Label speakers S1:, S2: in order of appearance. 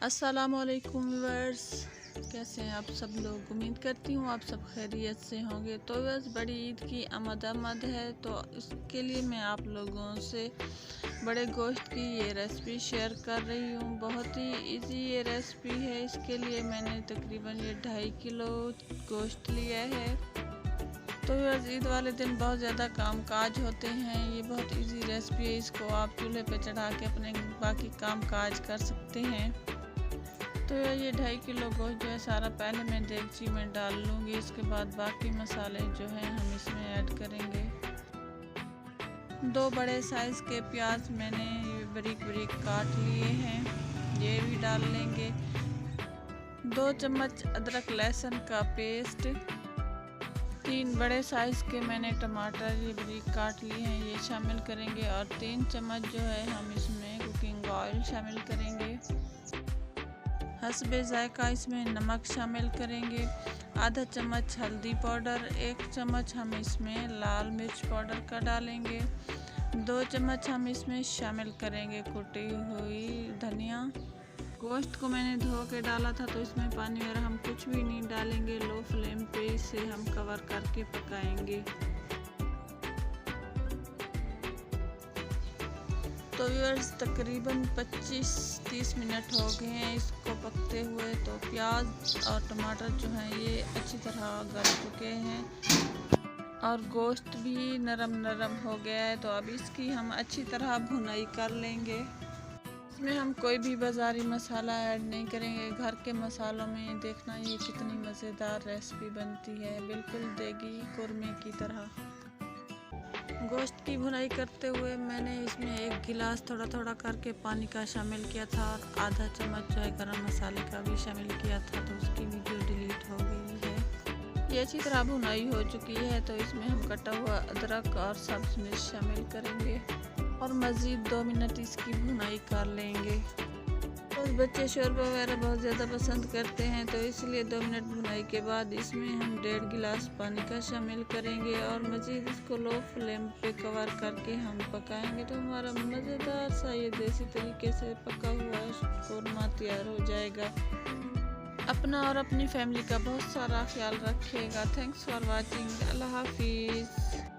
S1: अस्सलामुअलैकुम व्यूअर्स, कैसे हैं आप सब लोग। उम्मीद करती हूँ आप सब खैरियत से होंगे। तो बस बड़ी ईद की आमद है, तो इसके लिए मैं आप लोगों से बड़े गोश्त की ये रेसिपी शेयर कर रही हूँ। बहुत ही इजी ये रेसिपी है। इसके लिए मैंने तकरीबन ये 2.5 किलो गोश्त लिया है। तो बस ईद वाले दिन बहुत ज़्यादा काम काज होते हैं। ये बहुत इजी रेसिपी है, इसको आप चूल्हे पे चढ़ा के अपने बाकी काम काज कर सकते हैं। तो ये 2.5 किलो गोश्त जो है सारा पहले मैं देगची में डाल लूँगी। इसके बाद बाकी मसाले जो हैं हम इसमें ऐड करेंगे। 2 बड़े साइज़ के प्याज मैंने बारीक बारीक काट लिए हैं, ये भी डाल लेंगे। 2 चम्मच अदरक लहसुन का पेस्ट, 3 बड़े साइज़ के मैंने टमाटर ये बारीक काट लिए हैं, ये शामिल करेंगे। और 3 चम्मच जो है हम इसमें कुकिंग ऑयल शामिल करेंगे। हस्बे जायका इसमें नमक शामिल करेंगे। आधा चम्मच हल्दी पाउडर, 1 चम्मच हम इसमें लाल मिर्च पाउडर का डालेंगे। 2 चम्मच हम इसमें शामिल करेंगे कुटी हुई धनिया। गोश्त को मैंने धो के डाला था, तो इसमें पानी वगैरह हम कुछ भी नहीं डालेंगे। लो फ्लेम पे इसे हम कवर करके पकाएंगे। तो व्यूअर्स तकरीबन 25-30 मिनट हो गए हैं इसको पकते हुए। तो प्याज और टमाटर जो हैं ये अच्छी तरह गल चुके हैं और गोश्त भी नरम हो गया है। तो अब इसकी हम अच्छी तरह भुनाई कर लेंगे। इसमें हम कोई भी बाज़ारी मसाला ऐड नहीं करेंगे। घर के मसालों में देखना ये कितनी मज़ेदार रेसिपी बनती है, बिल्कुल देगी कुरमे की तरह। गोश्त की भुनाई करते हुए मैंने इसमें 1 गिलास थोड़ा करके पानी का शामिल किया था और आधा चम्मच जो है गरम मसाले का भी शामिल किया था, तो उसकी वीडियो डिलीट हो गई है। ये अच्छी तरह भुनाई हो चुकी है, तो इसमें हम कटा हुआ अदरक और सब्ज़ मिर्च शामिल करेंगे और मज़ीद 2 मिनट इसकी भुनाई कर लेंगे। तो बच्चे शोरबा वगैरह बहुत ज़्यादा पसंद करते हैं, तो इसलिए 2 मिनट भुनाई के बाद इसमें हम 1.5 गिलास पानी का शामिल करेंगे और मज़ीद इसको लो फ्लेम पे कवर करके हम पकाएंगे। तो हमारा मज़ेदार सा ये देसी तरीके से पका हुआ कोरमा तैयार हो जाएगा। अपना और अपनी फैमिली का बहुत सारा ख्याल रखिएगा। Thanks for watching. अल्लाह हाफिज़।